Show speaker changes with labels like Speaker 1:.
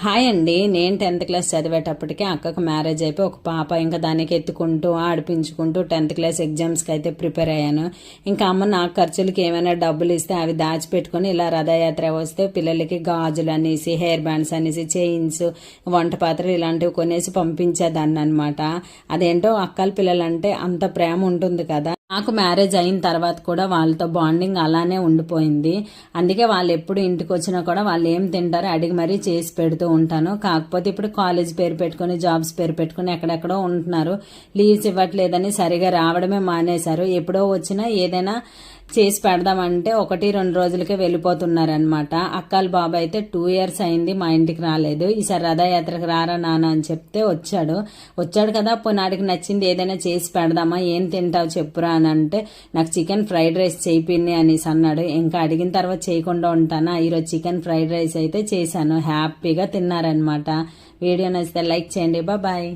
Speaker 1: Hi అండి. నేను 10th class చదివేటప్పటికే అక్కకు మ్యారేజ్ అయిపోయి ఒక పాప, ఇంకా దానికి ఎత్తుకుంటూ ఆడిపించుకుంటూ 10th క్లాస్ ఎగ్జామ్స్కి అయితే ప్రిపేర్ అయ్యాను. ఇంకా అమ్మ నాకు ఖర్చులకి ఏమైనా డబ్బులు ఇస్తే అవి దాచిపెట్టుకుని ఇలా రథయాత్ర వస్తే పిల్లలకి గాజులు అనేసి, హెయిర్ బ్యాండ్స్ అనేసి, చైన్స్, వంట పాత్రలు ఇలాంటివి కొనేసి పంపించేదాన్ని అనమాట. అదేంటో అక్కల పిల్లలంటే అంత ప్రేమ ఉంటుంది కదా. నాకు మ్యారేజ్ అయిన తర్వాత కూడా వాళ్ళతో బాండింగ్ అలానే ఉండిపోయింది. అందుకే వాళ్ళు ఎప్పుడు ఇంటికి వచ్చినా కూడా వాళ్ళు ఏం తింటారో అడిగి మరీ చేసి పెడుతూ ఉంటాను. కాకపోతే ఇప్పుడు కాలేజ్ పేరు పెట్టుకుని, జాబ్స్ పేరు పెట్టుకుని ఎక్కడెక్కడో ఉంటున్నారు. లీవ్స్ ఇవ్వట్లేదని సరిగా రావడమే మానేశారు. ఎప్పుడో వచ్చినా ఏదైనా చేసి పెడదామంటే 1-2 రోజులకే వెళ్ళిపోతున్నారనమాట. అక్కల బాబు అయితే 2 years అయింది మా ఇంటికి రాలేదు. ఈసారి రథయాత్రకు రారా నాన్న అని చెప్తే వచ్చాడు కదా, పోనాడికి నచ్చింది ఏదైనా చేసి పెడదామా, ఏం తింటావు చెప్పురా అని అంటే నాకు చికెన్ ఫ్రైడ్ రైస్ చేయిపిన్ని అనేసి అన్నాడు. ఇంకా అడిగిన తర్వాత చేయకుండా ఉంటానా. ఈరోజు చికెన్ ఫ్రైడ్ రైస్ అయితే చేశాను. హ్యాపీగా తిన్నారనమాట. వీడియో నచ్చితే లైక్ చేయండి. బాయ్.